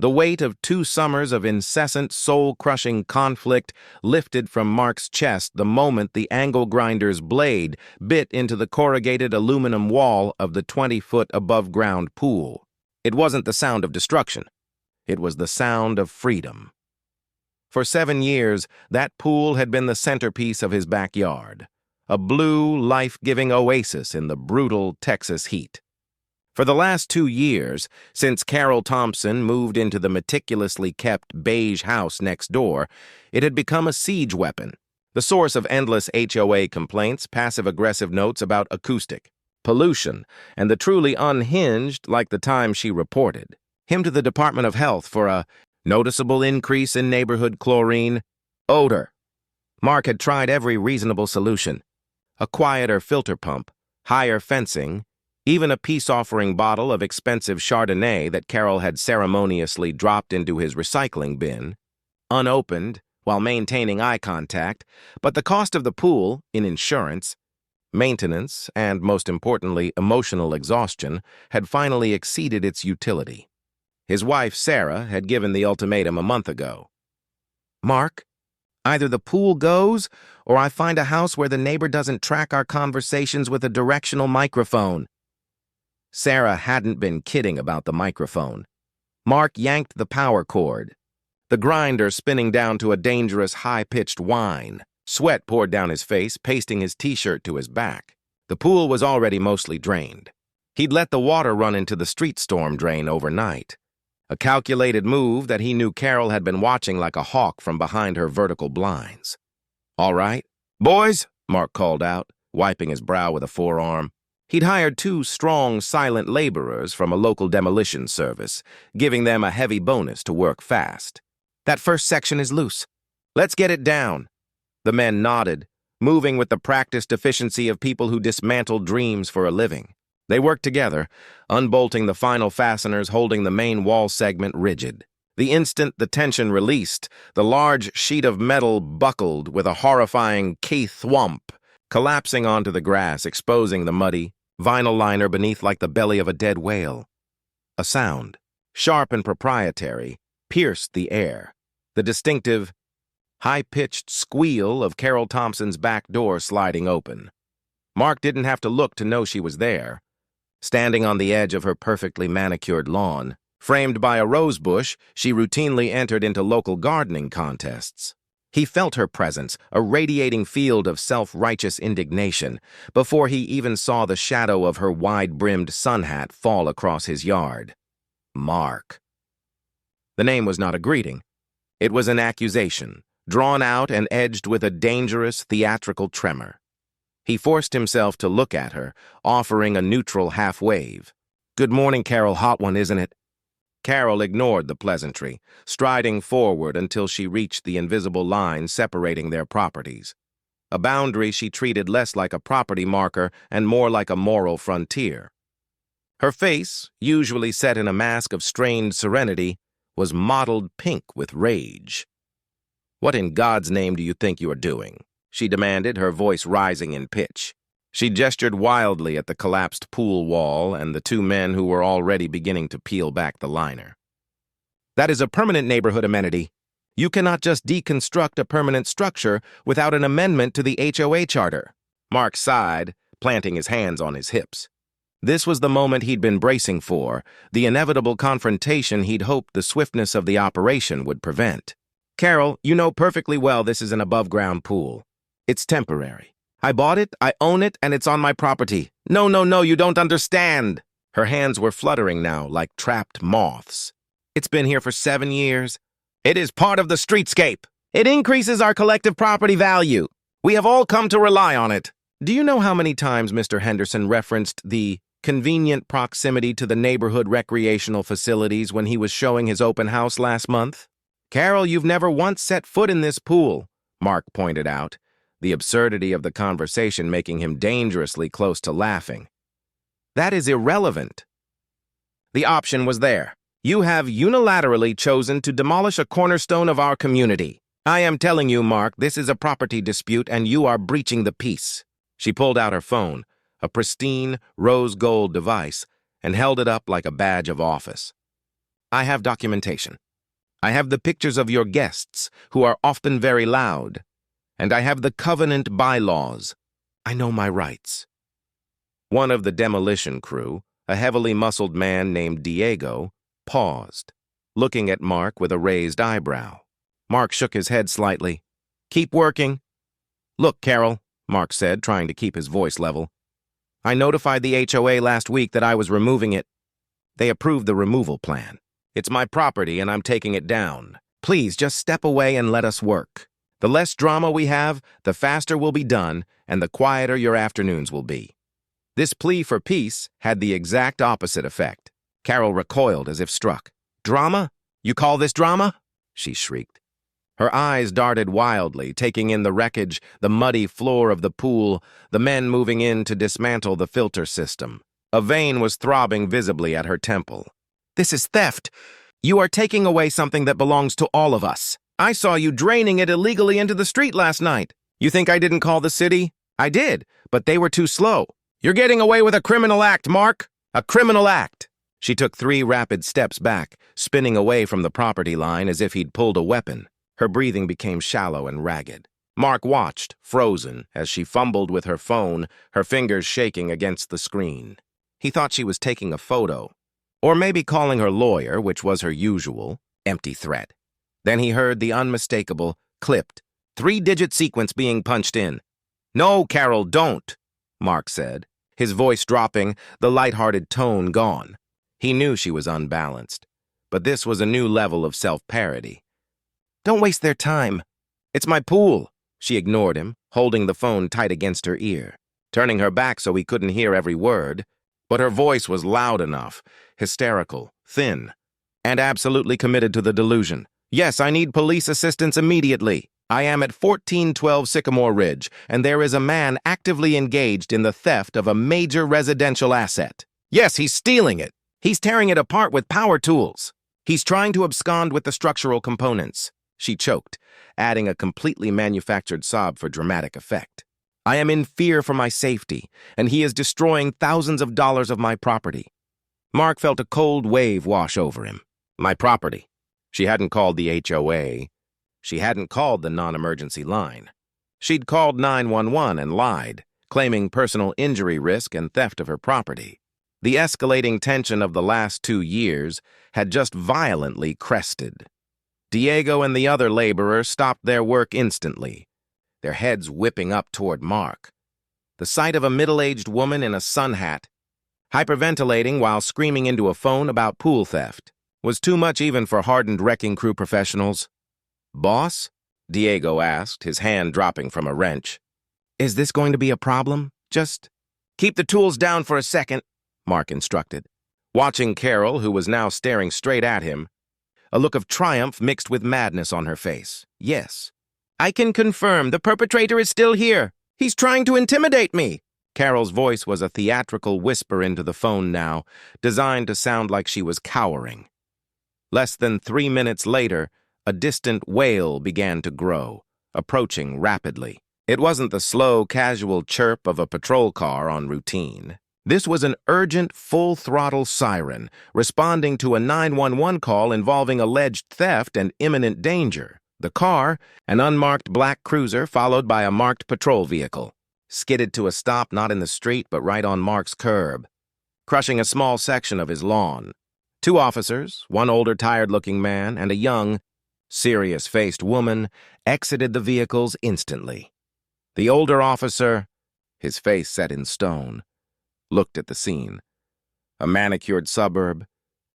The weight of 2 summers of incessant, soul-crushing conflict lifted from Mark's chest the moment the angle grinder's blade bit into the corrugated aluminum wall of the 20-foot above-ground pool. It wasn't the sound of destruction. It was the sound of freedom. For 7 years, that pool had been the centerpiece of his backyard, a blue, life-giving oasis in the brutal Texas heat. For the last 2 years, since Carol Thompson moved into the meticulously kept beige house next door, it had become a siege weapon, the source of endless HOA complaints, passive-aggressive notes about acoustic, pollution, and the truly unhinged, like the time she reported him to the Department of Health for a noticeable increase in neighborhood chlorine odor. Mark had tried every reasonable solution: a quieter filter pump, higher fencing, even a peace-offering bottle of expensive Chardonnay that Carol had ceremoniously dropped into his recycling bin, unopened, while maintaining eye contact, but the cost of the pool, in insurance, maintenance, and, most importantly, emotional exhaustion, had finally exceeded its utility. His wife, Sarah, had given the ultimatum a month ago. "Mark, either the pool goes, or I find a house where the neighbor doesn't track our conversations with a directional microphone." Sarah hadn't been kidding about the microphone. Mark yanked the power cord, the grinder spinning down to a dangerous high-pitched whine. Sweat poured down his face, pasting his t-shirt to his back. The pool was already mostly drained. He'd let the water run into the street storm drain overnight, a calculated move that he knew Carol had been watching like a hawk from behind her vertical blinds. "All right, boys," Mark called out, wiping his brow with a forearm. He'd hired 2 strong, silent laborers from a local demolition service, giving them a heavy bonus to work fast. "That first section is loose. Let's get it down." The men nodded, moving with the practiced efficiency of people who dismantle dreams for a living. They worked together, unbolting the final fasteners, holding the main wall segment rigid. The instant the tension released, the large sheet of metal buckled with a horrifying key-thwomp, collapsing onto the grass, exposing the muddy vinyl liner beneath like the belly of a dead whale. A sound, sharp and proprietary, pierced the air. The distinctive, high-pitched squeal of Carol Thompson's back door sliding open. Mark didn't have to look to know she was there. Standing on the edge of her perfectly manicured lawn, framed by a rose bush, she routinely entered into local gardening contests. He felt her presence, a radiating field of self-righteous indignation, before he even saw the shadow of her wide-brimmed sun hat fall across his yard. Mark. The name was not a greeting. It was an accusation, drawn out and edged with a dangerous, theatrical tremor. He forced himself to look at her, offering a neutral half-wave. "Good morning, Carol. Hot one, isn't it?" Carol ignored the pleasantry, striding forward until she reached the invisible line separating their properties. A boundary she treated less like a property marker and more like a moral frontier. Her face, usually set in a mask of strained serenity, was mottled pink with rage. "What in God's name do you think you are doing?" she demanded, her voice rising in pitch. She gestured wildly at the collapsed pool wall and the 2 men who were already beginning to peel back the liner. "That is a permanent neighborhood amenity. You cannot just deconstruct a permanent structure without an amendment to the HOA charter." Mark sighed, planting his hands on his hips. This was the moment he'd been bracing for, the inevitable confrontation he'd hoped the swiftness of the operation would prevent. "Carol, you know perfectly well this is an above-ground pool. It's temporary. I bought it, I own it, and it's on my property. No, you don't understand." Her hands were fluttering now like trapped moths. "It's been here for 7 years. It is part of the streetscape. It increases our collective property value. We have all come to rely on it." Do you know how many times Mr. Henderson referenced the convenient proximity to the neighborhood recreational facilities when he was showing his open house last month? "Carol, you've never once set foot in this pool," Mark pointed out, the absurdity of the conversation making him dangerously close to laughing. "That is irrelevant. The option was there. You have unilaterally chosen to demolish a cornerstone of our community. I am telling you, Mark, this is a property dispute and you are breaching the peace." She pulled out her phone, a pristine, rose gold device, and held it up like a badge of office. I have documentation. I have the pictures of your guests, who are often very loud. And I have the covenant bylaws. I know my rights. One of the demolition crew, a heavily muscled man named Diego, paused, looking at Mark with a raised eyebrow. Mark shook his head slightly. Keep working. Look, Carol, Mark said, trying to keep his voice level. I notified the HOA last week that I was removing it. They approved the removal plan. It's my property and I'm taking it down. Please just step away and let us work. The less drama we have, the faster we'll be done and the quieter your afternoons will be. This plea for peace had the exact opposite effect. Carol recoiled as if struck. Drama? You call this drama? She shrieked. Her eyes darted wildly, taking in the wreckage, the muddy floor of the pool, the men moving in to dismantle the filter system. A vein was throbbing visibly at her temple. This is theft. You are taking away something that belongs to all of us. I saw you draining it illegally into the street last night. You think I didn't call the city? I did, but they were too slow. You're getting away with a criminal act, Mark. A criminal act. She took 3 rapid steps back, spinning away from the property line as if he'd pulled a weapon. Her breathing became shallow and ragged. Mark watched, frozen, as she fumbled with her phone, her fingers shaking against the screen. He thought she was taking a photo, or maybe calling her lawyer, which was her usual, empty threat. Then he heard the unmistakable, clipped, 3-digit sequence being punched in. No, Carol, don't, Mark said, his voice dropping, the light-hearted tone gone. He knew she was unbalanced, but this was a new level of self-parody. Don't waste their time. It's my pool. She ignored him, holding the phone tight against her ear, turning her back so he couldn't hear every word. But her voice was loud enough, hysterical, thin, and absolutely committed to the delusion. Yes, I need police assistance immediately. I am at 1412 Sycamore Ridge, and there is a man actively engaged in the theft of a major residential asset. Yes, he's stealing it. He's tearing it apart with power tools. He's trying to abscond with the structural components. She choked, adding a completely manufactured sob for dramatic effect. I am in fear for my safety, and he is destroying thousands of dollars of my property. Mark felt a cold wave wash over him. My property. She hadn't called the HOA. She hadn't called the non-emergency line. She'd called 911 and lied, claiming personal injury risk and theft of her property. The escalating tension of the last 2 years had just violently crested. Diego and the other laborer stopped their work instantly, their heads whipping up toward Mark. The sight of a middle-aged woman in a sun hat, hyperventilating while screaming into a phone about pool theft, was too much even for hardened wrecking crew professionals. Boss? Diego asked, his hand dropping from a wrench. Is this going to be a problem? Just keep the tools down for a second, Mark instructed, watching Carol, who was now staring straight at him, a look of triumph mixed with madness on her face. Yes. I can confirm the perpetrator is still here. He's trying to intimidate me. Carol's voice was a theatrical whisper into the phone now, designed to sound like she was cowering. Less than 3 minutes later, a distant wail began to grow, approaching rapidly. It wasn't the slow, casual chirp of a patrol car on routine. This was an urgent, full-throttle siren, responding to a 911 call involving alleged theft and imminent danger. The car, an unmarked black cruiser followed by a marked patrol vehicle, skidded to a stop not in the street but right on Mark's curb, crushing a small section of his lawn. 2 officers, one older, tired-looking man, and a young, serious-faced woman, exited the vehicles instantly. The older officer, his face set in stone, looked at the scene. A manicured suburb,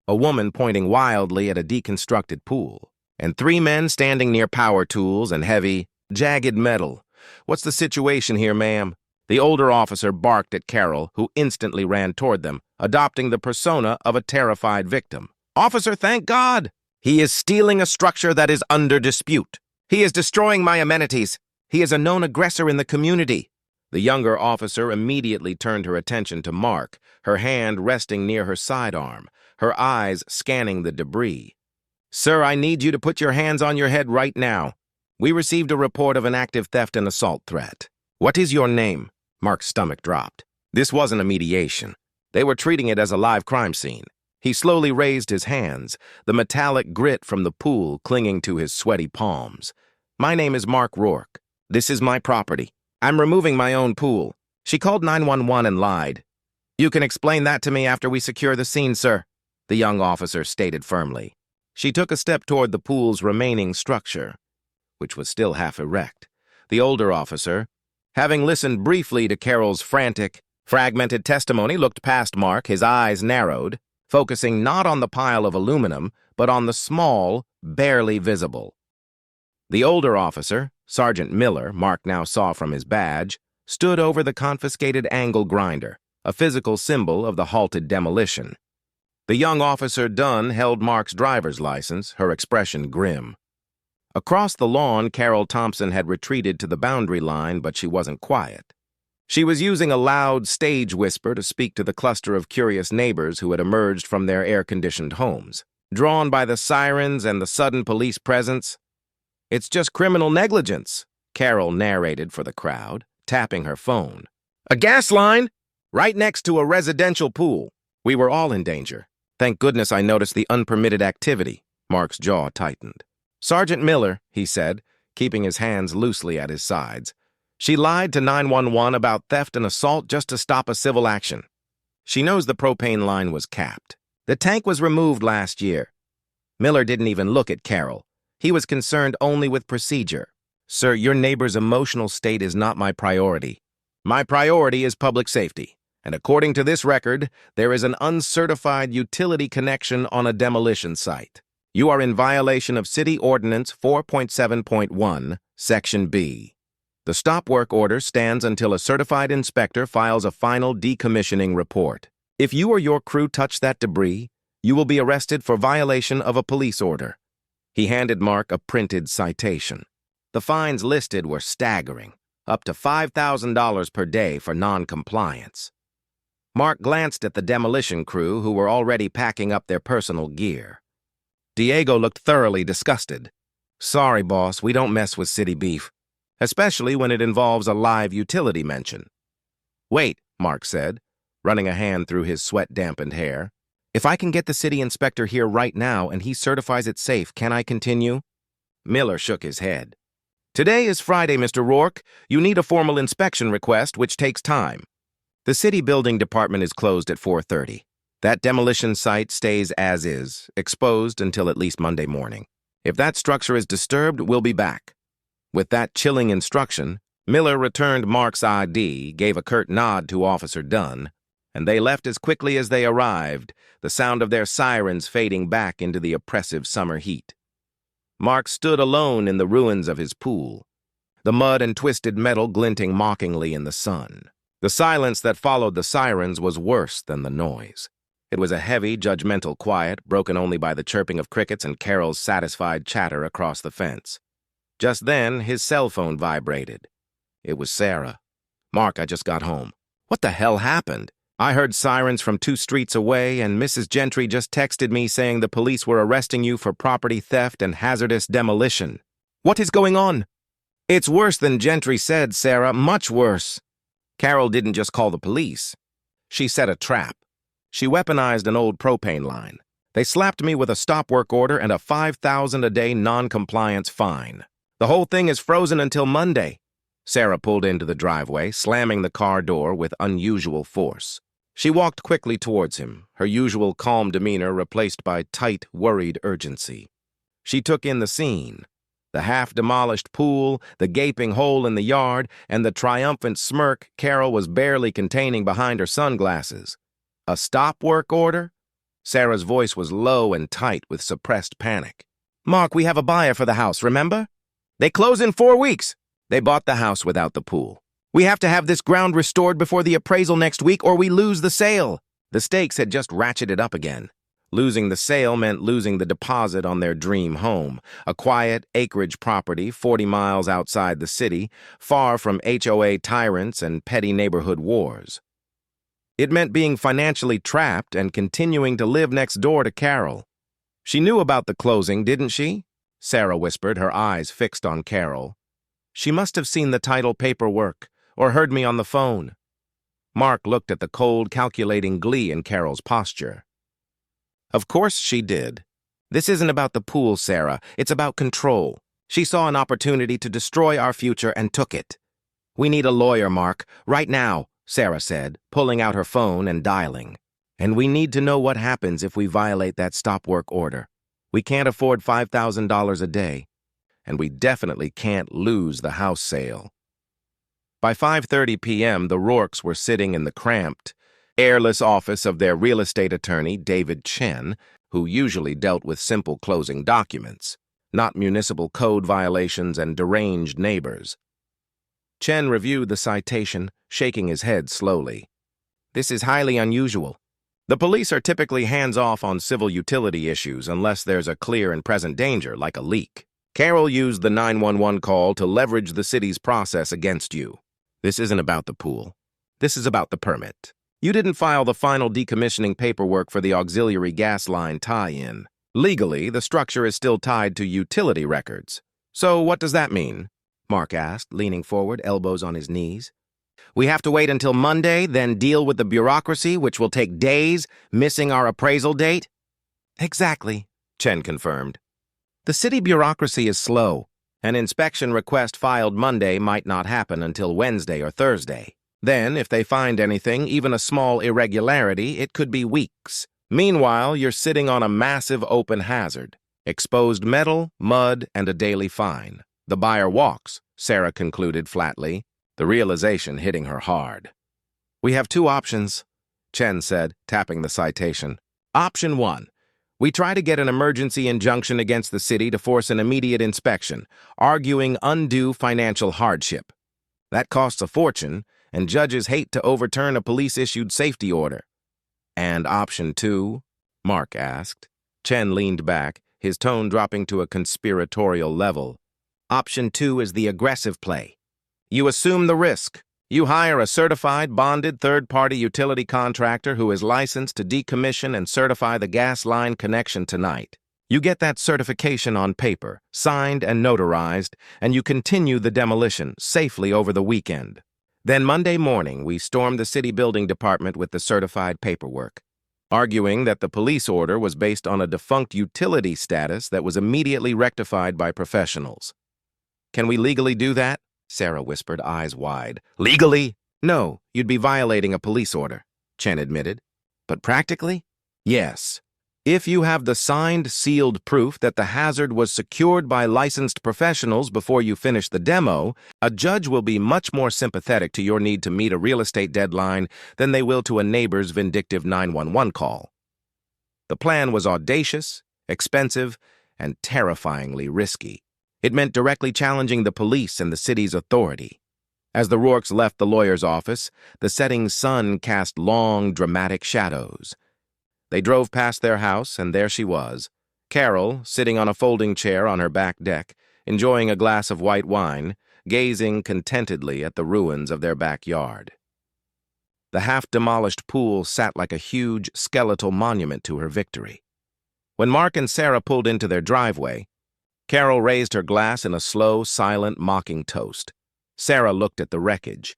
a woman pointing wildly at a deconstructed pool, and 3 men standing near power tools and heavy, jagged metal. What's the situation here, ma'am? The older officer barked at Carol, who instantly ran toward them, adopting the persona of a terrified victim. Officer, thank God! He is stealing a structure that is under dispute. He is destroying my amenities. He is a known aggressor in the community. The younger officer immediately turned her attention to Mark, her hand resting near her sidearm, her eyes scanning the debris. Sir, I need you to put your hands on your head right now. We received a report of an active theft and assault threat. What is your name? Mark's stomach dropped. This wasn't a mediation. They were treating it as a live crime scene. He slowly raised his hands, the metallic grit from the pool clinging to his sweaty palms. "My name is Mark Rourke. This is my property. I'm removing my own pool." She called 911 and lied. "You can explain that to me after we secure the scene, sir," the young officer stated firmly. She took a step toward the pool's remaining structure, which was still half erect. The older officer, having listened briefly to Carol's frantic, fragmented testimony, looked past Mark, his eyes narrowed, focusing not on the pile of aluminum, but on the small, barely visible. The older officer, Sergeant Miller, Mark now saw from his badge, stood over the confiscated angle grinder, a physical symbol of the halted demolition. The young officer Dunn held Mark's driver's license, her expression grim. Across the lawn, Carol Thompson had retreated to the boundary line, but she wasn't quiet. She was using a loud stage whisper to speak to the cluster of curious neighbors who had emerged from their air-conditioned homes. Drawn by the sirens and the sudden police presence, "It's just criminal negligence," Carol narrated for the crowd, tapping her phone. "A gas line! Right next to a residential pool. We were all in danger. Thank goodness I noticed the unpermitted activity." Mark's jaw tightened. "Sergeant Miller," he said, keeping his hands loosely at his sides. "She lied to 911 about theft and assault just to stop a civil action. She knows the propane line was capped. The tank was removed last year." Miller didn't even look at Carol. He was concerned only with procedure. "Sir, your neighbor's emotional state is not my priority. My priority is public safety. And according to this record, there is an uncertified utility connection on a demolition site. You are in violation of City Ordinance 4.7.1, Section B. The stop work order stands until a certified inspector files a final decommissioning report. If you or your crew touch that debris, you will be arrested for violation of a police order." He handed Mark a printed citation. The fines listed were staggering, up to $5,000 per day for non-compliance. Mark glanced at the demolition crew, who were already packing up their personal gear. Diego looked thoroughly disgusted. "Sorry, boss, we don't mess with city beef, especially when it involves a live utility mention." "Wait," Mark said, running a hand through his sweat-dampened hair. "If I can get the city inspector here right now and he certifies it safe, can I continue?" Miller shook his head. "Today is Friday, Mr. Rourke. You need a formal inspection request, which takes time. The city building department is closed at 4:30. That demolition site stays as is, exposed until at least Monday morning. If that structure is disturbed, we'll be back." With that chilling instruction, Miller returned Mark's ID, gave a curt nod to Officer Dunn, and they left as quickly as they arrived, the sound of their sirens fading back into the oppressive summer heat. Mark stood alone in the ruins of his pool, the mud and twisted metal glinting mockingly in the sun. The silence that followed the sirens was worse than the noise. It was a heavy, judgmental quiet, broken only by the chirping of crickets and Carol's satisfied chatter across the fence. Just then, his cell phone vibrated. It was Sarah. "Mark, I just got home." "What the hell happened?" "I heard sirens from 2 streets away, and Mrs. Gentry just texted me saying the police were arresting you for property theft and hazardous demolition." "What is going on?" "It's worse than Gentry said, Sarah, much worse. Carol didn't just call the police. She set a trap. She weaponized an old propane line. They slapped me with a stop work order and a $5,000 a day non-compliance fine. The whole thing is frozen until Monday." Sarah pulled into the driveway, slamming the car door with unusual force. She walked quickly towards him, her usual calm demeanor replaced by tight, worried urgency. She took in the scene. The half-demolished pool, the gaping hole in the yard, and the triumphant smirk Carol was barely containing behind her sunglasses. "A stop work order?" Sarah's voice was low and tight with suppressed panic. "Mark, we have a buyer for the house, remember? They close in 4 weeks. They bought the house without the pool. We have to have this ground restored before the appraisal next week or we lose the sale." The stakes had just ratcheted up again. Losing the sale meant losing the deposit on their dream home, a quiet acreage property 40 miles outside the city, far from HOA tyrants and petty neighborhood wars. It meant being financially trapped and continuing to live next door to Carol. "She knew about the closing, didn't she?" Sarah whispered, her eyes fixed on Carol. "She must have seen the title paperwork or heard me on the phone." Mark looked at the cold, calculating glee in Carol's posture. Of course she did. This isn't about the pool, Sarah. It's about control. She saw an opportunity to destroy our future and took it. We need a lawyer, Mark, right now, Sarah said, pulling out her phone and dialing. And we need to know what happens if we violate that stop work order. We can't afford $5,000 a day, and we definitely can't lose the house sale. By 5:30 p.m., the Rourkes were sitting in the cramped, airless office of their real estate attorney, David Chen, who usually dealt with simple closing documents, not municipal code violations and deranged neighbors. Chen reviewed the citation, shaking his head slowly. This is highly unusual. The police are typically hands-off on civil utility issues unless there's a clear and present danger, like a leak. Carol used the 911 call to leverage the city's process against you. This isn't about the pool. This is about the permit. You didn't file the final decommissioning paperwork for the auxiliary gas line tie-in. Legally, the structure is still tied to utility records. So what does that mean? Mark asked, leaning forward, elbows on his knees. We have to wait until Monday, then deal with the bureaucracy, which will take days, missing our appraisal date? Exactly, Chen confirmed. The city bureaucracy is slow. An inspection request filed Monday might not happen until Wednesday or Thursday. Then, if they find anything, even a small irregularity, it could be weeks. Meanwhile, you're sitting on a massive open hazard. Exposed metal, mud, and a daily fine. The buyer walks, Sarah concluded flatly, the realization hitting her hard. We have two options, Chen said, tapping the citation. Option 1. We try to get an emergency injunction against the city to force an immediate inspection, arguing undue financial hardship. That costs a fortune, and judges hate to overturn a police-issued safety order. And option 2? Mark asked. Chen leaned back, his tone dropping to a conspiratorial level. Option 2 is the aggressive play. You assume the risk. You hire a certified, bonded third-party utility contractor who is licensed to decommission and certify the gas line connection tonight. You get that certification on paper, signed and notarized, and you continue the demolition safely over the weekend. Then Monday morning, we storm the city building department with the certified paperwork, arguing that the police order was based on a defunct utility status that was immediately rectified by professionals. Can we legally do that? Sarah whispered, eyes wide. Legally? No, you'd be violating a police order, Chen admitted. But practically? Yes. If you have the signed, sealed proof that the hazard was secured by licensed professionals before you finish the demo, a judge will be much more sympathetic to your need to meet a real estate deadline than they will to a neighbor's vindictive 911 call. The plan was audacious, expensive, and terrifyingly risky. It meant directly challenging the police and the city's authority. As the Rourkes left the lawyer's office, the setting sun cast long, dramatic shadows. They drove past their house, and there she was, Carol, sitting on a folding chair on her back deck, enjoying a glass of white wine, gazing contentedly at the ruins of their backyard. The half-demolished pool sat like a huge, skeletal monument to her victory. When Mark and Sarah pulled into their driveway, Carol raised her glass in a slow, silent, mocking toast. Sarah looked at the wreckage,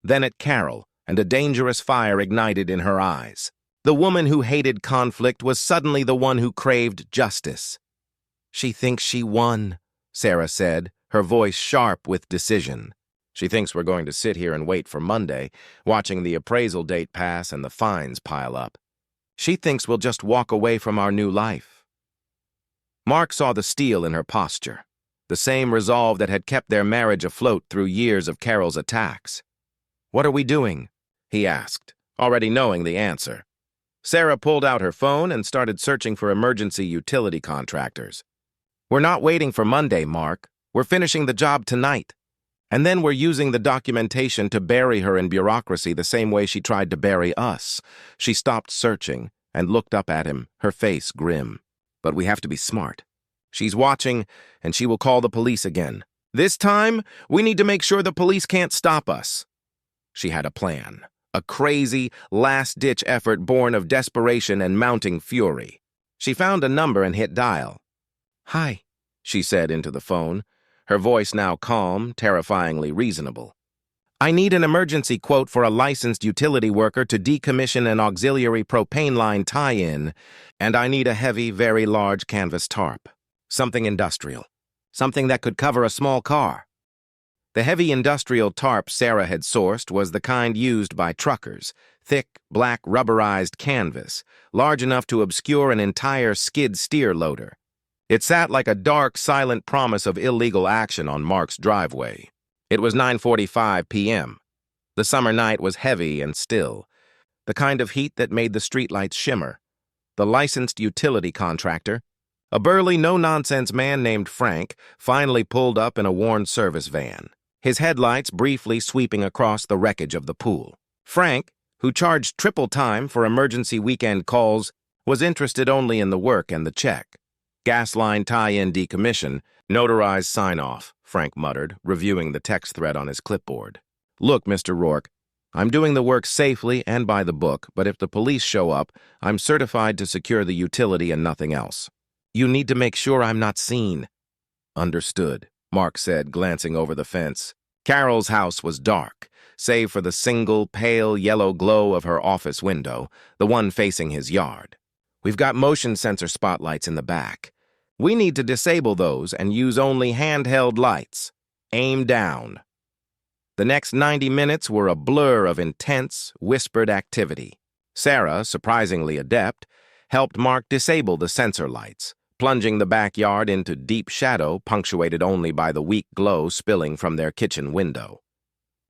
then at Carol, and a dangerous fire ignited in her eyes. The woman who hated conflict was suddenly the one who craved justice. She thinks she won, Sarah said, her voice sharp with decision. She thinks we're going to sit here and wait for Monday, watching the appraisal date pass and the fines pile up. She thinks we'll just walk away from our new life. Mark saw the steel in her posture, the same resolve that had kept their marriage afloat through years of Carol's attacks. What are we doing? He asked, already knowing the answer. Sarah pulled out her phone and started searching for emergency utility contractors. We're not waiting for Monday, Mark. We're finishing the job tonight. And then we're using the documentation to bury her in bureaucracy the same way she tried to bury us. She stopped searching and looked up at him, her face grim. But we have to be smart. She's watching, and she will call the police again. This time, we need to make sure the police can't stop us. She had a plan. A crazy, last-ditch effort born of desperation and mounting fury. She found a number and hit dial. Hi, she said into the phone, her voice now calm, terrifyingly reasonable. I need an emergency quote for a licensed utility worker to decommission an auxiliary propane line tie-in, and I need a heavy, very large canvas tarp. Something industrial. Something that could cover a small car. The heavy industrial tarp Sarah had sourced was the kind used by truckers, thick, black, rubberized canvas, large enough to obscure an entire skid steer loader. It sat like a dark, silent promise of illegal action on Mark's driveway. It was 9:45 p.m. The summer night was heavy and still, the kind of heat that made the streetlights shimmer. The licensed utility contractor, a burly, no-nonsense man named Frank, finally pulled up in a worn service van, his headlights briefly sweeping across the wreckage of the pool. Frank, who charged triple time for emergency weekend calls, was interested only in the work and the check. Gas line tie-in decommission, notarized sign-off, Frank muttered, reviewing the text thread on his clipboard. Look, Mr. Rourke, I'm doing the work safely and by the book, but if the police show up, I'm certified to secure the utility and nothing else. You need to make sure I'm not seen. Understood, Mark said, glancing over the fence. Carol's house was dark, save for the single, pale yellow glow of her office window, the one facing his yard. We've got motion sensor spotlights in the back. We need to disable those and use only handheld lights. Aim down. The next 90 minutes were a blur of intense, whispered activity. Sarah, surprisingly adept, helped Mark disable the sensor lights, plunging the backyard into deep shadow punctuated only by the weak glow spilling from their kitchen window.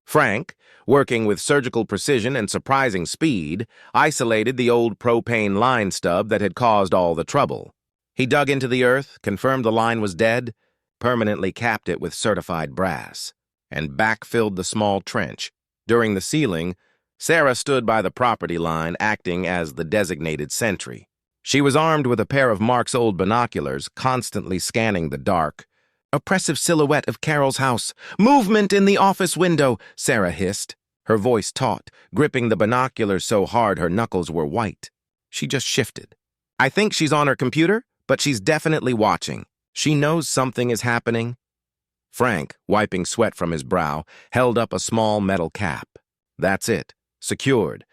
Frank, working with surgical precision and surprising speed, isolated the old propane line stub that had caused all the trouble. He dug into the earth, confirmed the line was dead, permanently capped it with certified brass, and backfilled the small trench. During the sealing, Sarah stood by the property line, acting as the designated sentry. She was armed with a pair of Mark's old binoculars, constantly scanning the dark, oppressive silhouette of Carol's house. Movement in the office window, Sarah hissed, her voice taut, gripping the binoculars so hard her knuckles were white. She just shifted. I think she's on her computer, but she's definitely watching. She knows something is happening. Frank, wiping sweat from his brow, held up a small metal cap. That's it. Secured.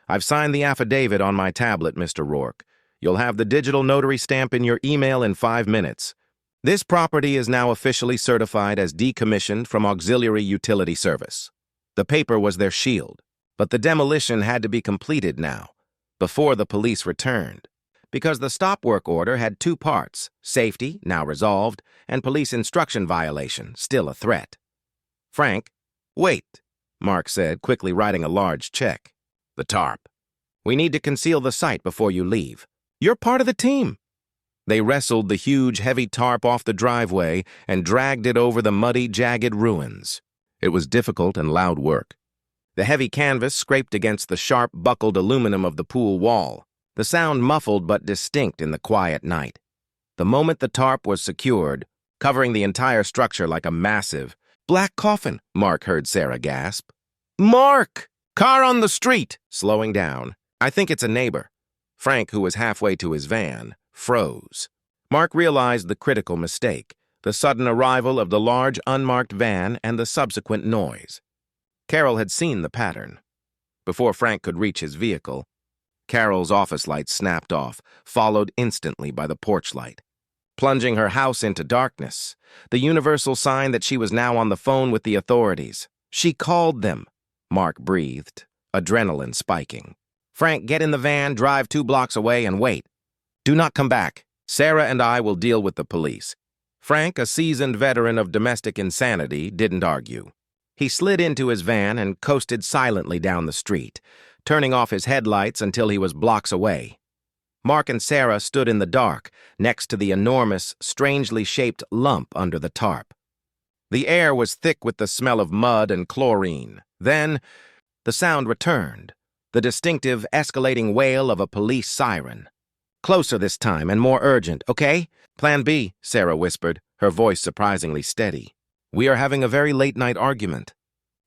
I've signed the affidavit on my tablet, Mr. Rourke. You'll have the digital notary stamp in your email in 5 minutes. This property is now officially certified as decommissioned from auxiliary utility service. The paper was their shield, but the demolition had to be completed now, before the police returned, because the stop work order had 2 parts, safety, now resolved, and police instruction violation, still a threat. Frank, wait, Mark said, quickly writing a large check. The tarp. We need to conceal the site before you leave. You're part of the team. They wrestled the huge, heavy tarp off the driveway and dragged it over the muddy, jagged ruins. It was difficult and loud work. The heavy canvas scraped against the sharp, buckled aluminum of the pool wall, the sound muffled but distinct in the quiet night. The moment the tarp was secured, covering the entire structure like a massive, black coffin, Mark heard Sarah gasp. Mark! Car on the street! Slowing down. I think it's a neighbor. Frank, who was halfway to his van, froze. Mark realized the critical mistake, the sudden arrival of the large, unmarked van and the subsequent noise. Carol had seen the pattern. Before Frank could reach his vehicle, Carol's office light snapped off, followed instantly by the porch light, plunging her house into darkness, the universal sign that she was now on the phone with the authorities. She called them, Mark breathed, adrenaline spiking. Frank, get in the van, drive 2 blocks away, and wait. Do not come back. Sarah and I will deal with the police. Frank, a seasoned veteran of domestic insanity, didn't argue. He slid into his van and coasted silently down the street, turning off his headlights until he was blocks away. Mark and Sarah stood in the dark, next to the enormous, strangely shaped lump under the tarp. The air was thick with the smell of mud and chlorine. Then, the sound returned, the distinctive, escalating wail of a police siren. Closer this time and more urgent, okay? Plan B, Sarah whispered, her voice surprisingly steady. We are having a very late-night argument.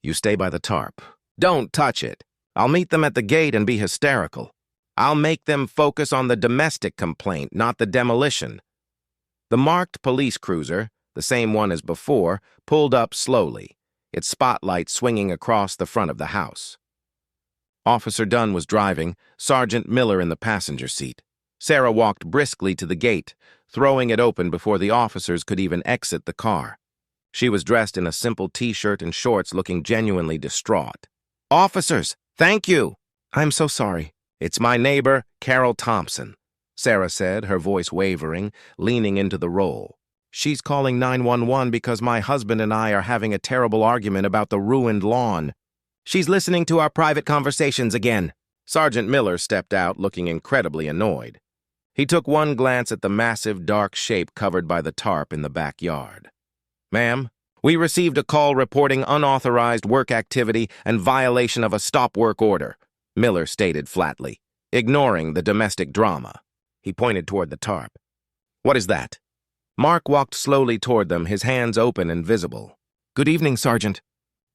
You stay by the tarp. Don't touch it. I'll meet them at the gate and be hysterical. I'll make them focus on the domestic complaint, not the demolition. The marked police cruiser, the same one as before, pulled up slowly. its spotlight swinging across the front of the house. Officer Dunn was driving, Sergeant Miller in the passenger seat. Sarah walked briskly to the gate, throwing it open before the officers could even exit the car. She was dressed in a simple t-shirt and shorts, looking genuinely distraught. "Officers, thank you!" "I'm so sorry. It's my neighbor, Carol Thompson," Sarah said, her voice wavering, leaning into the role. "She's calling 911 because my husband and I are having a terrible argument about the ruined lawn. She's listening to our private conversations again." Sergeant Miller stepped out, looking incredibly annoyed. He took one glance at the massive, dark shape covered by the tarp in the backyard. "Ma'am, we received a call reporting unauthorized work activity and violation of a stop work order," Miller stated flatly, ignoring the domestic drama. He pointed toward the tarp. "What is that?" Mark walked slowly toward them, his hands open and visible. "Good evening, Sergeant."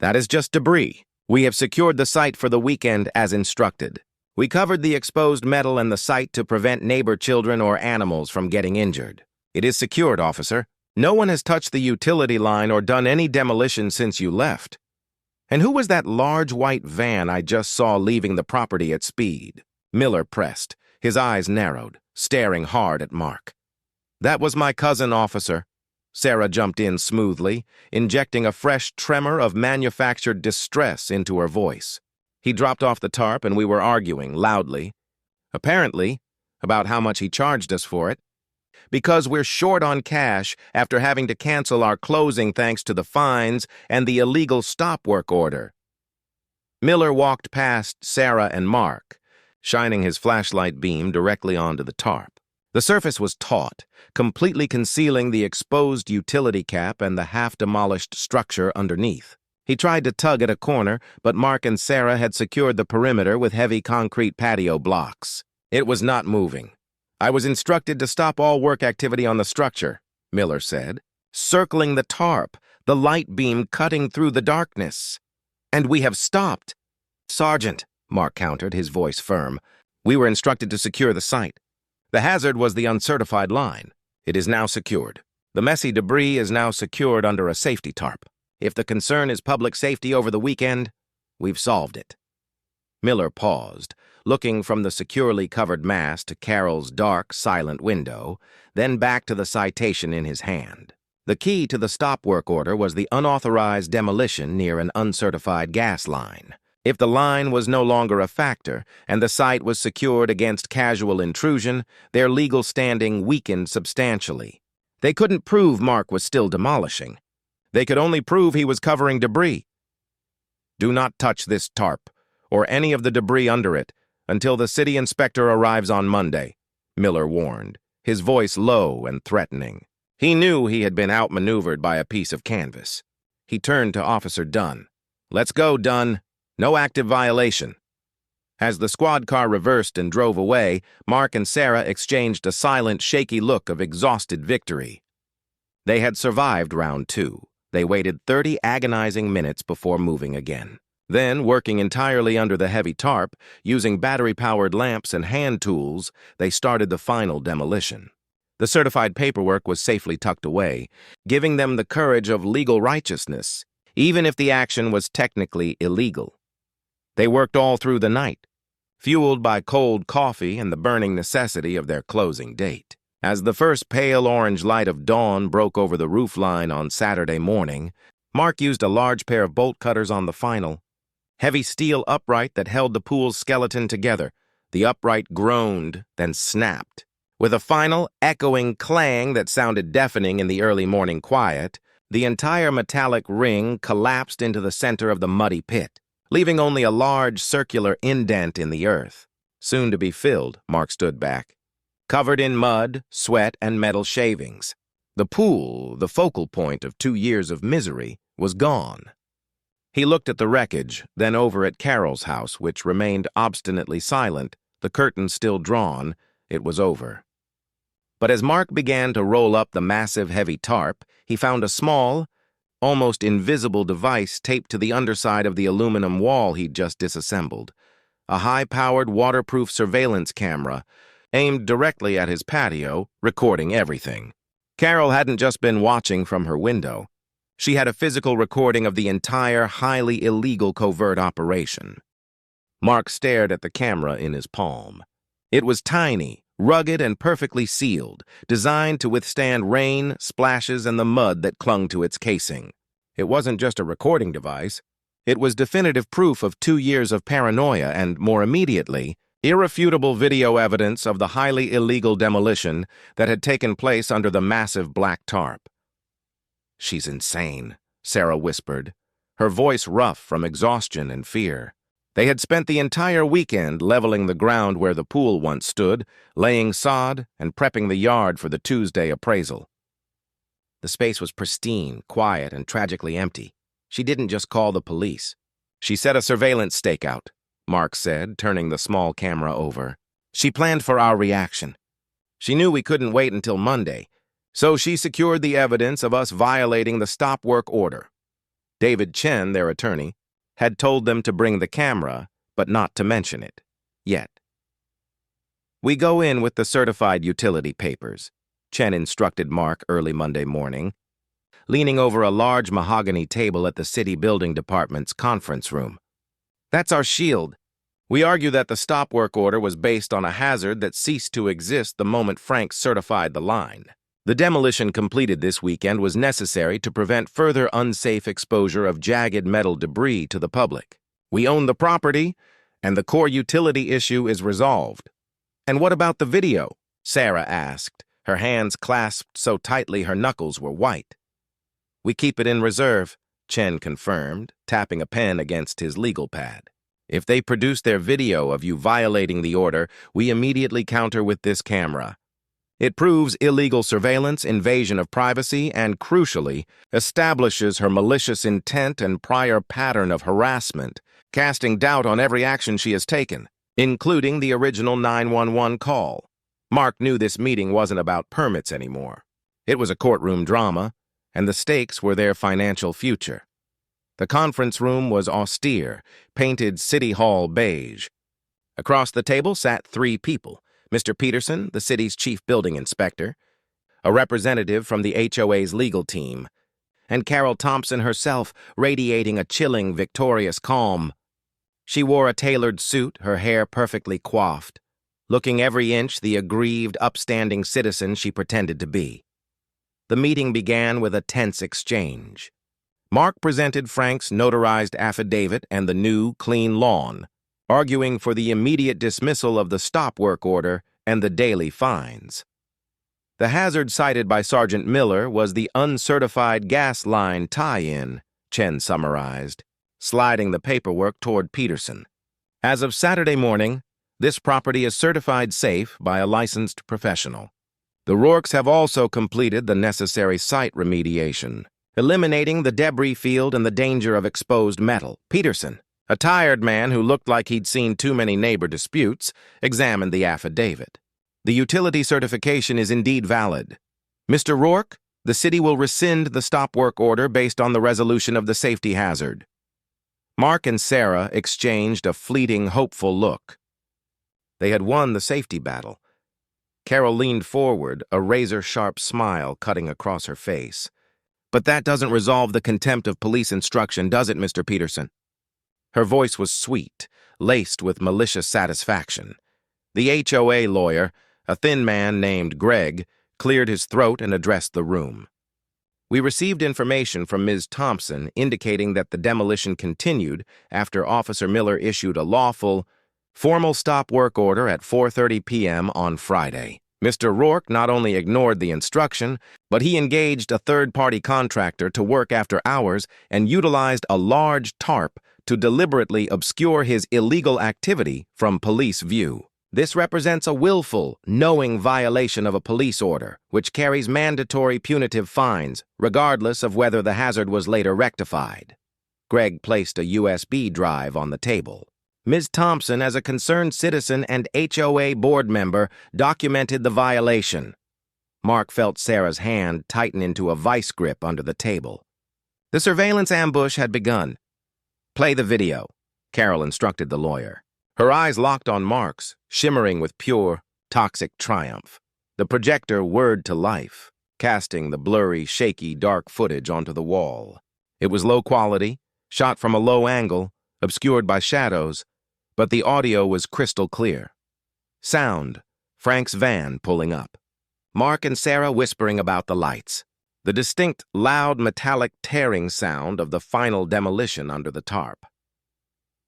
"That is just debris. We have secured the site for the weekend as instructed. We covered the exposed metal and the site to prevent neighbor children or animals from getting injured. It is secured, officer. No one has touched the utility line or done any demolition since you left." "And who was that large white van I just saw leaving the property at speed?" Miller pressed, his eyes narrowed, staring hard at Mark. "That was my cousin, officer." Sarah jumped in smoothly, injecting a fresh tremor of manufactured distress into her voice. "He dropped off the tarp and we were arguing loudly, apparently, about how much he charged us for it. Because we're short on cash after having to cancel our closing thanks to the fines and the illegal stop work order." Miller walked past Sarah and Mark, shining his flashlight beam directly onto the tarp. The surface was taut, completely concealing the exposed utility cap and the half-demolished structure underneath. He tried to tug at a corner, but Mark and Sarah had secured the perimeter with heavy concrete patio blocks. It was not moving. "I was instructed to stop all work activity on the structure," Miller said, "circling the tarp, the light beam cutting through the darkness. And we have stopped." "Sergeant," Mark countered, his voice firm, "we were instructed to secure the site. The hazard was the uncertified line. It is now secured. The messy debris is now secured under a safety tarp. If the concern is public safety over the weekend, we've solved it." Miller paused, looking from the securely covered mass to Carol's dark, silent window, then back to the citation in his hand. The key to the stop work order was the unauthorized demolition near an uncertified gas line. If the line was no longer a factor and the site was secured against casual intrusion, their legal standing weakened substantially. They couldn't prove Mark was still demolishing. They could only prove he was covering debris. "Do not touch this tarp, or any of the debris under it, until the city inspector arrives on Monday," Miller warned, his voice low and threatening. He knew he had been outmaneuvered by a piece of canvas. He turned to Officer Dunn. "Let's go, Dunn. No active violation." As the squad car reversed and drove away, Mark and Sarah exchanged a silent, shaky look of exhausted victory. They had survived round 2. They waited 30 agonizing minutes before moving again. Then, working entirely under the heavy tarp, using battery-powered lamps and hand tools, they started the final demolition. The certified paperwork was safely tucked away, giving them the courage of legal righteousness, even if the action was technically illegal. They worked all through the night, fueled by cold coffee and the burning necessity of their closing date. As the first pale orange light of dawn broke over the roofline on Saturday morning, Mark used a large pair of bolt cutters on the final, heavy steel upright that held the pool's skeleton together. The upright groaned, then snapped. With a final, echoing clang that sounded deafening in the early morning quiet, the entire metallic ring collapsed into the center of the muddy pit, leaving only a large circular indent in the earth. Soon to be filled, Mark stood back, covered in mud, sweat, and metal shavings. The pool, the focal point of 2 years of misery, was gone. He looked at the wreckage, then over at Carol's house, which remained obstinately silent, the curtains still drawn. It was over. But as Mark began to roll up the massive, heavy tarp, he found a small, almost invisible device taped to the underside of the aluminum wall he'd just disassembled. A high-powered, waterproof surveillance camera, aimed directly at his patio, recording everything. Carol hadn't just been watching from her window. She had a physical recording of the entire highly illegal covert operation. Mark stared at the camera in his palm. It was tiny, rugged, and perfectly sealed, designed to withstand rain, splashes, and the mud that clung to its casing. It wasn't just a recording device. It was definitive proof of 2 years of paranoia and, more immediately, irrefutable video evidence of the highly illegal demolition that had taken place under the massive black tarp. "She's insane," Sarah whispered, her voice rough from exhaustion and fear. They had spent the entire weekend leveling the ground where the pool once stood, laying sod, and prepping the yard for the Tuesday appraisal. The space was pristine, quiet, and tragically empty. She didn't just call the police. She set a surveillance stakeout, Mark said, turning the small camera over. She planned for our reaction. She knew we couldn't wait until Monday, so she secured the evidence of us violating the stop work order. David Chen, their attorney, had told them to bring the camera, but not to mention it. Yet. "We go in with the certified utility papers," Chen instructed Mark early Monday morning, leaning over a large mahogany table at the city building department's conference room. "That's our shield. We argue that the stop work order was based on a hazard that ceased to exist the moment Frank certified the line. The demolition completed this weekend was necessary to prevent further unsafe exposure of jagged metal debris to the public. We own the property, and the core utility issue is resolved." "And what about the video?" Sarah asked, her hands clasped so tightly her knuckles were white. "We keep it in reserve," Chen confirmed, tapping a pen against his legal pad. "If they produce their video of you violating the order, we immediately counter with this camera. It proves illegal surveillance, invasion of privacy, and, crucially, establishes her malicious intent and prior pattern of harassment, casting doubt on every action she has taken, including the original 911 call." Mark knew this meeting wasn't about permits anymore. It was a courtroom drama, and the stakes were their financial future. The conference room was austere, painted City Hall beige. Across the table sat 3 people: Mr. Peterson, the city's chief building inspector, a representative from the HOA's legal team, and Carol Thompson herself, radiating a chilling, victorious calm. She wore a tailored suit, her hair perfectly coiffed, looking every inch the aggrieved, upstanding citizen she pretended to be. The meeting began with a tense exchange. Mark presented Frank's notarized affidavit and the new, clean lawn, arguing for the immediate dismissal of the stop work order and the daily fines. The hazard cited by Sergeant Miller was the uncertified gas line tie-in, Chen summarized, sliding the paperwork toward Peterson. "As of Saturday morning, this property is certified safe by a licensed professional. The Rourkes have also completed the necessary site remediation, eliminating the debris field and the danger of exposed metal." Peterson, a tired man who looked like he'd seen too many neighbor disputes, examined the affidavit. "The utility certification is indeed valid. Mr. Rourke, the city will rescind the stop work order based on the resolution of the safety hazard." Mark and Sarah exchanged a fleeting, hopeful look. They had won the safety battle. Carol leaned forward, a razor-sharp smile cutting across her face. "But that doesn't resolve the contempt of police instruction, does it, Mr. Peterson?" Her voice was sweet, laced with malicious satisfaction. The HOA lawyer, a thin man named Greg, cleared his throat and addressed the room. "We received information from Ms. Thompson indicating that the demolition continued after Officer Miller issued a lawful, formal stop work order at 4:30 p.m. on Friday. Mr. Rourke not only ignored the instruction, but he engaged a third-party contractor to work after hours and utilized a large tarp to deliberately obscure his illegal activity from police view. This represents a willful, knowing violation of a police order, which carries mandatory punitive fines, regardless of whether the hazard was later rectified." Greg placed a USB drive on the table. "Ms. Thompson, as a concerned citizen and HOA board member, documented the violation." Mark felt Sarah's hand tighten into a vice grip under the table. The surveillance ambush had begun. "Play the video," Carol instructed the lawyer. Her eyes locked on Mark's, shimmering with pure, toxic triumph. The projector whirred to life. casting the blurry, shaky, dark footage onto the wall. It was low quality, shot from a low angle, obscured by shadows, but the audio was crystal clear. Sound: Frank's van pulling up. Mark and Sarah whispering about the lights. The distinct, loud, metallic tearing sound of the final demolition under the tarp.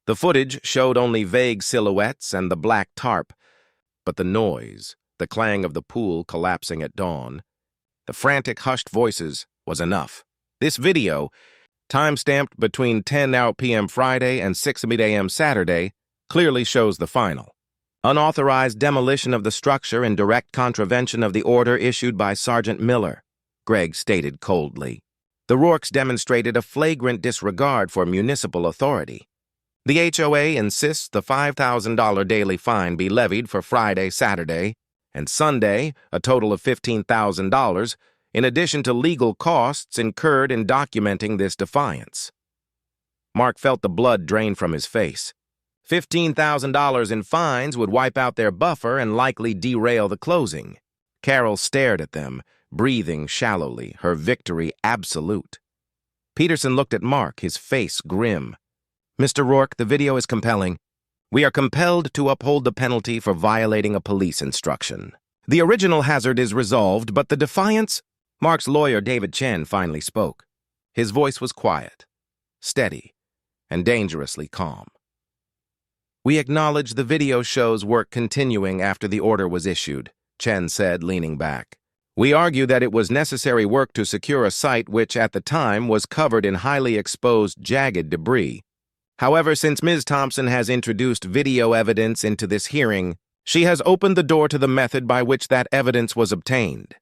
The footage showed only vague silhouettes and the black tarp, but the noise, the clang of the pool collapsing at dawn, the frantic, hushed voices, was enough. This video, time-stamped between 10 p.m. Friday and 6 a.m. Saturday, clearly shows the final. Unauthorized demolition of the structure in direct contravention of the order issued by Sergeant Miller, Greg stated coldly. The Rourkes demonstrated a flagrant disregard for municipal authority. The HOA insists the $5,000 daily fine be levied for Friday, Saturday, and Sunday, a total of $15,000, in addition to legal costs incurred in documenting this defiance. Mark felt the blood drain from his face. $15,000 in fines would wipe out their buffer and likely derail the closing. Carol stared at them, breathing shallowly, her victory absolute. Peterson looked at Mark, his face grim. "Mr. Rourke, the video is compelling. We are compelled to uphold the penalty for violating a police instruction. The original hazard is resolved, but the defiance—" Mark's lawyer, David Chen, finally spoke. His voice was quiet, steady, and dangerously calm. "We acknowledge the video shows work continuing after the order was issued," Chen said, leaning back. "We argue that it was necessary work to secure a site which, at the time, was covered in highly exposed, jagged debris. However, since Ms. Thompson has introduced video evidence into this hearing, she has opened the door to the method by which that evidence was obtained."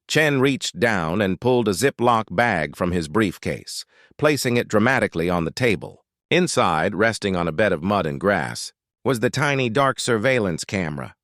Chen reached down and pulled a Ziploc bag from his briefcase, placing it dramatically on the table. Inside, resting on a bed of mud and grass, was the tiny dark surveillance camera.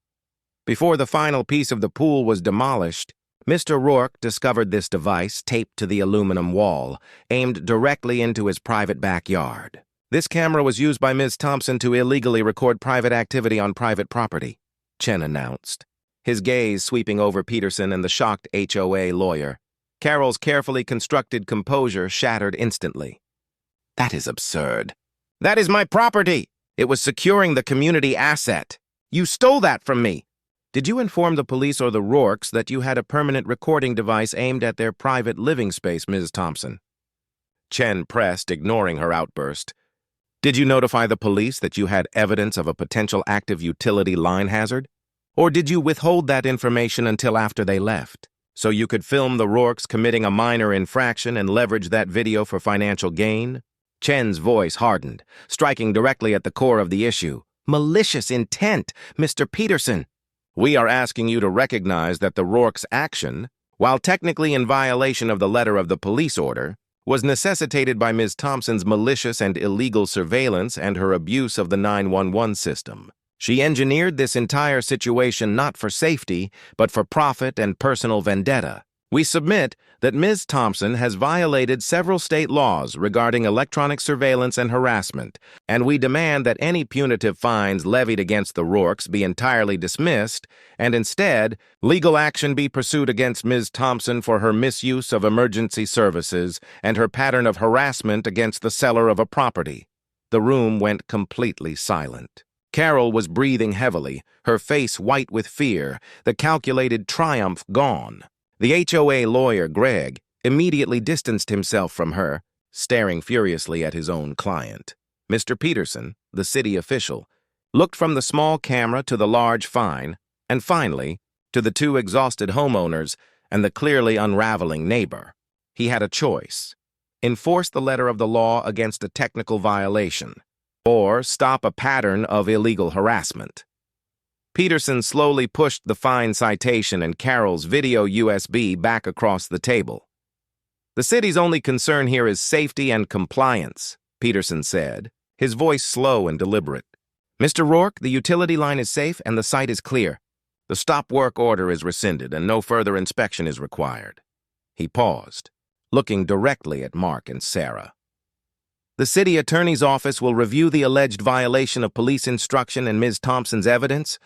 Before the final piece of the pool was demolished, Mr. Rourke discovered this device taped to the aluminum wall, aimed directly into his private backyard. This camera was used by Ms. Thompson to illegally record private activity on private property, Chen announced, his gaze sweeping over Peterson and the shocked HOA lawyer. Carol's carefully constructed composure shattered instantly. "That is absurd. That is my property. It was securing the community asset. You stole that from me. Did you inform the police or the Rourkes that you had a permanent recording device aimed at their private living space, Ms. Thompson?" Chen pressed, ignoring her outburst. "Did you notify the police that you had evidence of a potential active utility line hazard? Or did you withhold that information until after they left, so you could film the Rourkes committing a minor infraction and leverage that video for financial gain?" Chen's voice hardened, striking directly at the core of the issue. "Malicious intent, Mr. Peterson. We are asking you to recognize that the Rourkes' action, while technically in violation of the letter of the police order, was necessitated by Ms. Thompson's malicious and illegal surveillance and her abuse of the 911 system. She engineered this entire situation not for safety, but for profit and personal vendetta. We submit that Ms. Thompson has violated several state laws regarding electronic surveillance and harassment, and we demand that any punitive fines levied against the Rourkes be entirely dismissed, and instead, legal action be pursued against Ms. Thompson for her misuse of emergency services and her pattern of harassment against the seller of a property." The room went completely silent. Carol was breathing heavily, her face white with fear, the calculated triumph gone. The HOA lawyer, Greg, immediately distanced himself from her, staring furiously at his own client. Mr. Peterson, the city official, looked from the small camera to the large fine, and finally, to the two exhausted homeowners and the clearly unraveling neighbor. He had a choice: enforce the letter of the law against a technical violation, or stop a pattern of illegal harassment. Peterson slowly pushed the fine citation and Carol's video USB back across the table. "The city's only concern here is safety and compliance," Peterson said, his voice slow and deliberate. "Mr. Rourke, the utility line is safe and the site is clear. The stop work order is rescinded and no further inspection is required." He paused, looking directly at Mark and Sarah. "The city attorney's office will review the alleged violation of police instruction and Ms. Thompson's evidence,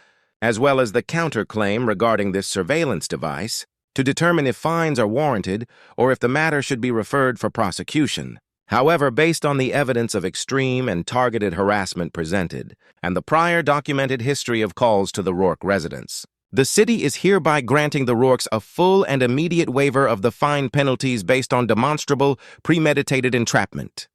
as well as the counterclaim regarding this surveillance device, to determine if fines are warranted or if the matter should be referred for prosecution. However, based on the evidence of extreme and targeted harassment presented, and the prior documented history of calls to the Rourke residence, the city is hereby granting the Rourkes a full and immediate waiver of the fine penalties based on demonstrable, premeditated entrapment.